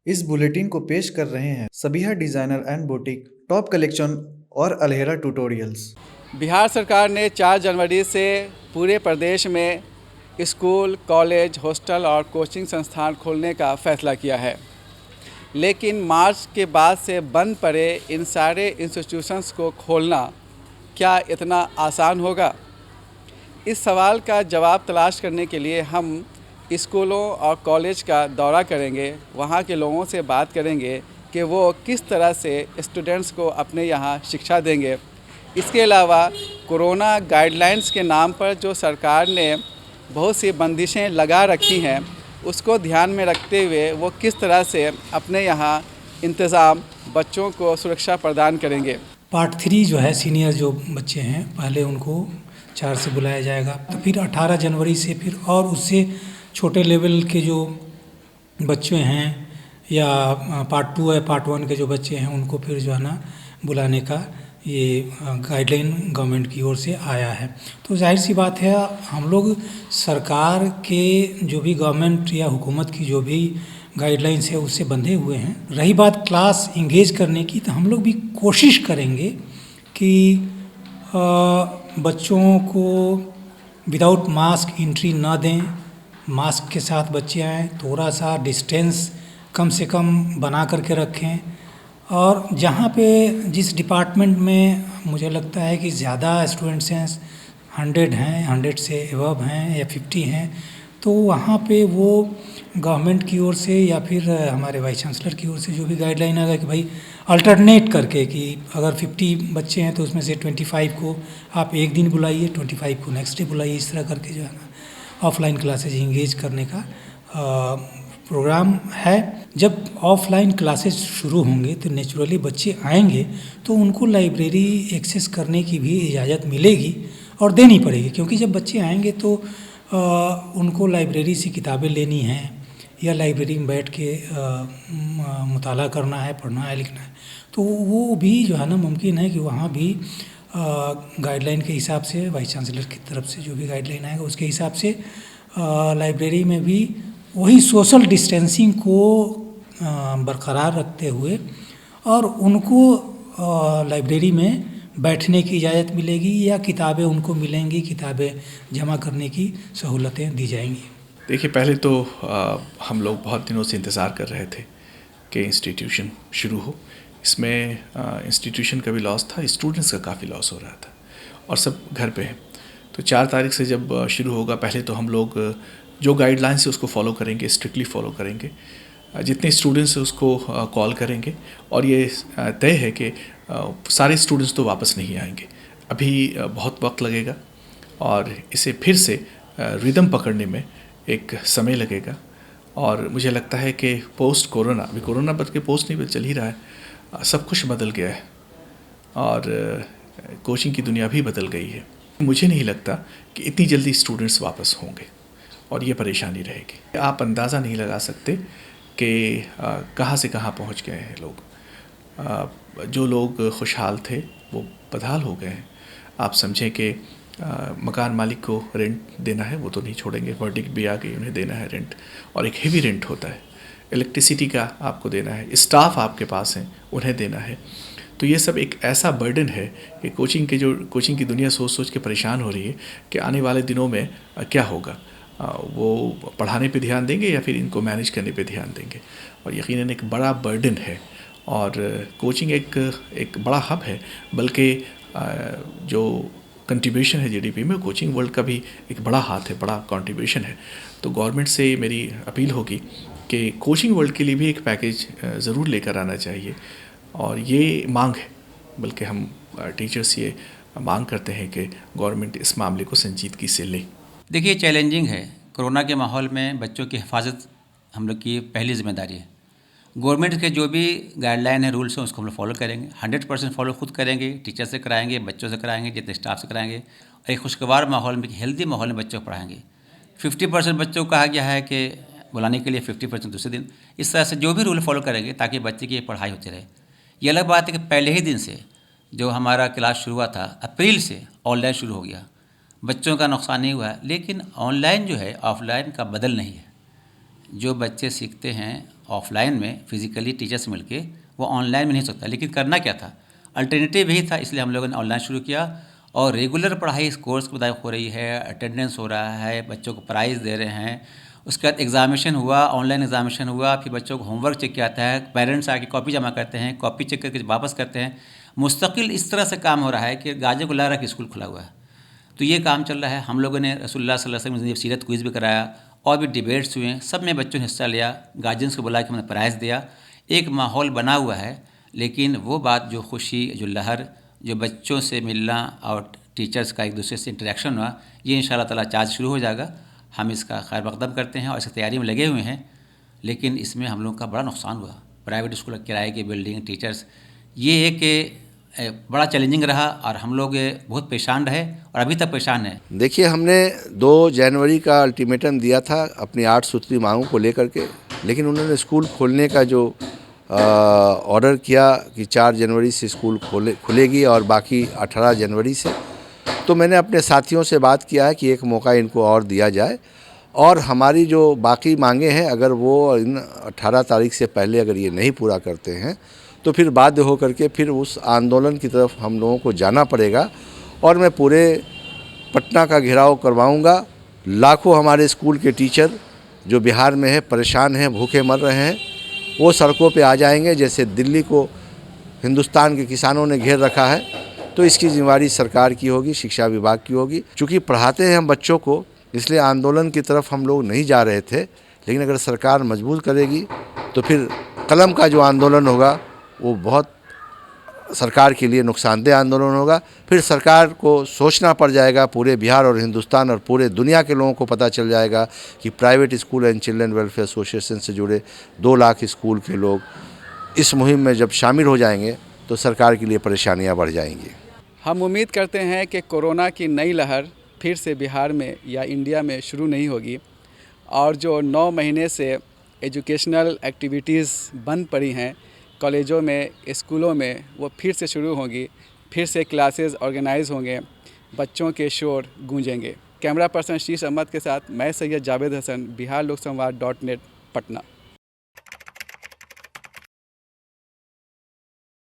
इस बुलेटिन को पेश कर रहे हैं Sabiha designer and boutique, top collection और अलहेरा ट्यूटोरियल्स। बिहार सरकार ने 4 जनवरी से पूरे प्रदेश में स्कूल, कॉलेज, हॉस्टल और कोचिंग संस्थान खोलने का फैसला किया है। लेकिन मार्च के बाद से बंद पड़े इन सारे इंस्टीट्यूशंस को खोलना क्या इतना आसान होगा? इस सवाल का जवाब तलाश करने के लिए हम स्कूलों और कॉलेज का दौरा करेंगे, वहाँ के लोगों से बात करेंगे कि वो किस तरह से स्टूडेंट्स को अपने यहाँ शिक्षा देंगे। इसके अलावा कोरोना गाइडलाइंस के नाम पर जो सरकार ने बहुत सी बंदिशें लगा रखी हैं, उसको ध्यान में रखते हुए वो किस तरह से अपने यहाँ इंतज़ाम बच्चों को सुरक्षा प्रदान करेंगे। पार्ट 3 जो है सीनियर जो बच्चे हैं पहले उनको 4 से बुलाया जाएगा, तो फिर 18 जनवरी से फिर और उससे छोटे लेवल के जो बच्चे हैं या पार्ट 2 है पार्ट 1 के जो बच्चे हैं उनको फिर जो है ना बुलाने का ये गाइडलाइन गवर्नमेंट की ओर से आया है। तो जाहिर सी बात है हम लोग सरकार के जो भी गवर्नमेंट या हुकूमत की जो भी गाइडलाइंस है उससे बंधे हुए हैं। रही बात क्लास इंगेज करने की, तो हम लोग भी कोशिश करेंगे कि बच्चों को विदाउट मास्क एंट्री ना दें, मास्क के साथ बच्चे आएँ, थोड़ा सा डिस्टेंस कम से कम बना करके रखें। और जहाँ पे जिस डिपार्टमेंट में मुझे लगता है कि ज़्यादा स्टूडेंट्स हैं, 100 हैं, 100 से एबव हैं या 50 हैं, तो वहाँ पे वो गवर्नमेंट की ओर से या फिर हमारे वाइस चांसलर की ओर से जो भी गाइडलाइन आएगा कि भाई अल्टरनेट करके कि अगर 50 बच्चे हैं तो उसमें से 25 को आप एक दिन बुलाइए, 25 को नेक्स्ट डे बुलाइए, इस तरह करके जो है ना ऑफलाइन क्लासेज इंगेज करने का प्रोग्राम है। जब ऑफलाइन क्लासेस शुरू होंगे तो नेचुरली बच्चे आएंगे तो उनको लाइब्रेरी एक्सेस करने की भी इजाज़त मिलेगी और देनी पड़ेगी, क्योंकि जब बच्चे आएंगे तो उनको लाइब्रेरी से किताबें लेनी हैं या लाइब्रेरी में बैठ के मुताला करना है, पढ़ना है, लिखना है, तो वो भी जो है ना मुमकिन है कि वहाँ भी गाइडलाइन के हिसाब से वाइस चांसलर की तरफ से जो भी गाइडलाइन आएगा उसके हिसाब से लाइब्रेरी में भी वही सोशल डिस्टेंसिंग को बरकरार रखते हुए और उनको लाइब्रेरी में बैठने की इजाज़त मिलेगी या किताबें उनको मिलेंगी, किताबें जमा करने की सहूलतें दी जाएंगी। देखिए, पहले तो हम लोग बहुत दिनों से इंतज़ार कर रहे थे कि इंस्टीट्यूशन शुरू हो। इसमें इंस्टीट्यूशन का भी लॉस था, स्टूडेंट्स का काफ़ी लॉस हो रहा था और सब घर पे हैं। तो 4 तारीख से जब शुरू होगा, पहले तो हम लोग जो गाइडलाइंस है उसको फॉलो करेंगे, स्ट्रिक्टली फॉलो करेंगे। जितने स्टूडेंट्स हैं उसको कॉल करेंगे और ये तय है कि सारे स्टूडेंट्स तो वापस नहीं आएंगे। अभी बहुत वक्त लगेगा और इसे फिर से रिदम पकड़ने में एक समय लगेगा और मुझे लगता है कि पोस्ट कोरोना, अभी कोरोना बद के पोस्ट नहीं चल ही रहा है, सब कुछ बदल गया है और कोचिंग की दुनिया भी बदल गई है। मुझे नहीं लगता कि इतनी जल्दी स्टूडेंट्स वापस होंगे और ये परेशानी रहेगी। आप अंदाज़ा नहीं लगा सकते कि कहाँ से कहाँ पहुँच गए हैं लोग। जो लोग खुशहाल थे वो बदहाल हो गए हैं। आप समझें कि मकान मालिक को रेंट देना है, वो तो नहीं छोड़ेंगे, वर्डिक्ट भी आ गई, उन्हें देना है रेंट और एक हेवी रेंट होता है। इलेक्ट्रिसिटी का आपको देना है, स्टाफ आपके पास हैं उन्हें देना है। तो ये सब एक ऐसा बर्डन है कि कोचिंग की दुनिया सोच सोच के परेशान हो रही है कि आने वाले दिनों में क्या होगा। वो पढ़ाने पे ध्यान देंगे या फिर इनको मैनेज करने पे ध्यान देंगे, और यकीनन एक बड़ा बर्डन है। और कोचिंग एक बड़ा हब है, बल्कि जो कंट्रीब्यूशन है जीडीपी में, कोचिंग वर्ल्ड का भी एक बड़ा हाथ है, बड़ा कंट्रीब्यूशन है। तो गवर्नमेंट से मेरी अपील होगी कि कोचिंग वर्ल्ड के लिए भी एक पैकेज ज़रूर लेकर आना चाहिए। और ये मांग है, बल्कि हम टीचर्स ये मांग करते हैं कि गवर्नमेंट इस मामले को संजीदगी से ले। देखिए, चैलेंजिंग है। कोरोना के माहौल में बच्चों की हिफाजत हम लोग की पहली जिम्मेदारी है। गवर्नमेंट के जो भी गाइडलाइन है, रूल्स हैं, उसको हम लोग फॉलो करेंगे, 100% फॉलो खुद करेंगे, टीचर से कराएंगे, बच्चों से कराएंगे, जितने स्टाफ से कराएंगे, और एक खुशगवार माहौल में, हेल्दी माहौल में बच्चों को पढ़ाएंगे। 50% बच्चों को कहा गया है कि बुलाने के लिए, 50% दूसरे दिन। इस तरह से जो भी रूल फॉलो करेंगे ताकि बच्चे की पढ़ाई होती रहे। ये अलग बात है कि पहले ही दिन से जो हमारा क्लास शुरू हुआ था, अप्रैल से ऑनलाइन शुरू हो गया, बच्चों का नुकसान नहीं हुआ है। लेकिन ऑनलाइन जो है ऑफलाइन का बदल नहीं है। जो बच्चे सीखते हैं ऑफलाइन में फिजिकली टीचर से मिलके, वो ऑनलाइन में नहीं हो सकता। लेकिन करना क्या था, अल्टरनेटिव यही था, इसलिए हम लोगों ने ऑनलाइन शुरू किया और रेगुलर पढ़ाई इस कोर्स के मुताबिक हो रही है, अटेंडेंस हो रहा है, बच्चों को प्राइज़ दे रहे हैं। उसके बाद एग्ज़ामिनेशन हुआ, ऑनलाइन एग्ज़ामिनेशन हुआ, फिर बच्चों को होमवर्क चेक किया जाता है, पेरेंट्स आके कॉपी जमा करते हैं, कॉपी चेक करके वापस करते हैं। मुस्तकिल इस तरह से काम हो रहा है कि गार्जियन को लग रहा है कि स्कूल खुला हुआ है। तो ये काम चल रहा है। हम लोगों ने रसूलुल्लाह सल्लल्लाहु अलैहि वसल्लम की सीरत क्विज़ भी कराया और भी डिबेट्स हुए, सब में बच्चों ने हिस्सा लिया, गार्जियंस को बुला के हमने प्राइज़ दिया। एक माहौल बना हुआ है, लेकिन वो बात जो खुशी, जो लहर, जो बच्चों से मिलना और टीचर्स का एक दूसरे से इंटरेक्शन हुआ, ये इंशाअल्लाह ताला आज शुरू हो जाएगा। हम इसका खैर मकदम करते हैं और इसकी तैयारी में लगे हुए हैं। लेकिन इसमें हम लोग का बड़ा नुकसान हुआ, प्राइवेट स्कूल किराए की बिल्डिंग, टीचर्स, ये एक बड़ा चैलेंजिंग रहा और हम लोग बहुत परेशान रहे और अभी तक परेशान हैं। देखिए, हमने 2 जनवरी का अल्टीमेटम दिया था अपनी 8 सूत्री मांगों को लेकर के, लेकिन उन्होंने स्कूल खोलने का जो ऑर्डर किया कि 4 जनवरी से स्कूल खुलेगी और बाकी 18 जनवरी से। तो मैंने अपने साथियों से बात किया है कि एक मौका इनको और दिया जाए और हमारी जो बाकी मांगे हैं, अगर वो इन 18 तारीख से पहले अगर ये नहीं पूरा करते हैं तो फिर बाध्य होकर के फिर उस आंदोलन की तरफ हम लोगों को जाना पड़ेगा और मैं पूरे पटना का घेराव करवाऊंगा। लाखों हमारे स्कूल के टीचर जो बिहार में है, परेशान हैं, भूखे मर रहे हैं, वो सड़कों पे आ जाएंगे। जैसे दिल्ली को हिंदुस्तान के किसानों ने घेर रखा है, तो इसकी जिम्मेदारी सरकार की होगी, शिक्षा विभाग की होगी। चूँकि पढ़ाते हैं हम बच्चों को, इसलिए आंदोलन की तरफ हम लोग नहीं जा रहे थे। लेकिन अगर सरकार मजबूर करेगी तो फिर कलम का जो आंदोलन होगा वो बहुत सरकार के लिए नुकसानदेह आंदोलन होगा। फिर सरकार को सोचना पड़ जाएगा, पूरे बिहार और हिंदुस्तान और पूरे दुनिया के लोगों को पता चल जाएगा कि private school and children welfare association से जुड़े 2 लाख स्कूल के लोग इस मुहिम में जब शामिल हो जाएंगे तो सरकार के लिए परेशानियां बढ़ जाएंगी। हम उम्मीद करते हैं कि कोरोना की नई लहर फिर से बिहार में या इंडिया में शुरू नहीं होगी और जो 9 महीने से एजुकेशनल एक्टिविटीज़ बंद पड़ी हैं कॉलेजों में, स्कूलों में, वो फिर से शुरू होंगी, फिर से क्लासेस ऑर्गेनाइज होंगे, बच्चों के शोर गूंजेंगे। कैमरा पर्सन शीश अहमद के साथ मैं सैयद जावेद हसन, बिहार लोक संवाद .net, पटना।